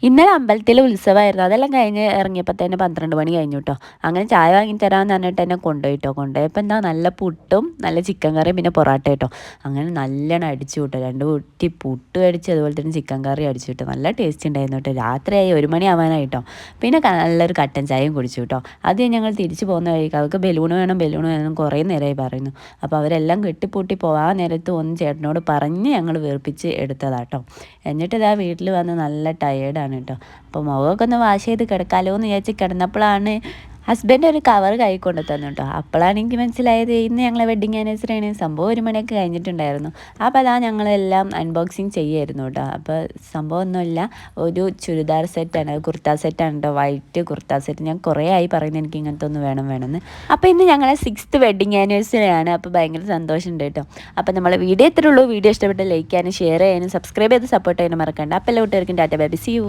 ഇന്നലെ അമ്പലത്തിലെ ഉത്സവമായിരുന്നു. അതെല്ലാം കഴിഞ്ഞ് ഇറങ്ങിയപ്പോൾ തന്നെ 12 മണി കഴിഞ്ഞു കേട്ടോ. അങ്ങനെ ചായ വാങ്ങി തരാമെന്ന് പറഞ്ഞിട്ട് എന്നെ കൊണ്ടുപോയിട്ടോ. കൊണ്ടുപോയപ്പോൾ എന്താ നല്ല പുട്ടും നല്ല ചിക്കൻ കറിയും പിന്നെ പൊറാട്ട കേട്ടോ. അങ്ങനെ നല്ലോണം അടിച്ചു കേട്ടോ. 2 കുറ്റി പുട്ട് അടിച്ച് അതുപോലെ തന്നെ ചിക്കൻ കറി അടിച്ചു കേട്ടോ. നല്ല ടേസ്റ്റ് ഉണ്ടായിരുന്നു കേട്ടോ. രാത്രിയായി 1 മണി ആവാനായിട്ടോ. പിന്നെ നല്ലൊരു കട്ടൻ ചായയും കുടിച്ചു കേട്ടോ. ആദ്യം ഞങ്ങൾ തിരിച്ചു പോകുന്ന വഴിക്ക് അവർക്ക് ബലൂൺ വേണം കുറേ നേരമായി പറയുന്നു. അപ്പോൾ അവരെല്ലാം കെട്ടിപ്പൂട്ടി പോകാൻ നേരത്ത് ഒന്ന് ചേട്ടനോട് പറഞ്ഞ് ഞങ്ങൾ വീർപ്പിച്ച് എടുത്തതാട്ടോ. എന്നിട്ട് ഇതാ വീട്ടിൽ വന്ന് നല്ല ടയേർഡാണ് കേട്ടോ. അപ്പോൾ മുഖമൊക്കെ ഒന്ന് വാഷ് ചെയ്ത് കിടക്കാമല്ലോ എന്ന് വിചാരിച്ച് കിടന്നപ്പോഴാണ് ഹസ്ബൻഡ് ഒരു കവർ കൈ കൊണ്ട് തന്നു കേട്ടോ. അപ്പോഴാണ് എനിക്ക് മനസ്സിലായത് ഇന്ന് ഞങ്ങളെ വെഡിങ് ആനിവേഴ്സറിയാണ്. സംഭവം 1 മണിയൊക്കെ കഴിഞ്ഞിട്ടുണ്ടായിരുന്നു. അപ്പോൾ അതാ ഞങ്ങളെല്ലാം അൺബോക്സിങ് ചെയ്യായിരുന്നു കേട്ടോ. അപ്പോൾ സംഭവമൊന്നുമില്ല, ഒരു ചുരിദാർ സെറ്റാണ്, കുർത്ത സെറ്റാണ് കേട്ടോ. White kurta set. ഞാൻ കുറേ ആയി പറയുന്നത് എനിക്ക് ഇങ്ങനത്തെ ഒന്ന് വേണമെന്ന്. അപ്പോൾ ഇന്ന് ഞങ്ങളെ 6th വെഡിങ് ആനിവേഴ്സറിയാണ്. അപ്പോൾ ഭയങ്കര സന്തോഷമുണ്ട് കേട്ടോ. അപ്പോൾ നമ്മളെ വീഡിയോ എത്രയുള്ളൂ. വീഡിയോ ഇഷ്ടപ്പെട്ട് ലൈക്ക് ചെയ്യാനും ഷെയർ ചെയ്യാനും സബ്സ്ക്രൈബ് ചെയ്ത് സപ്പോർട്ട് ചെയ്യാനും മറക്കണ്ട. അപ്പോൾ എല്ലാ കൂട്ടുകാർക്കും tata bye bye, see U.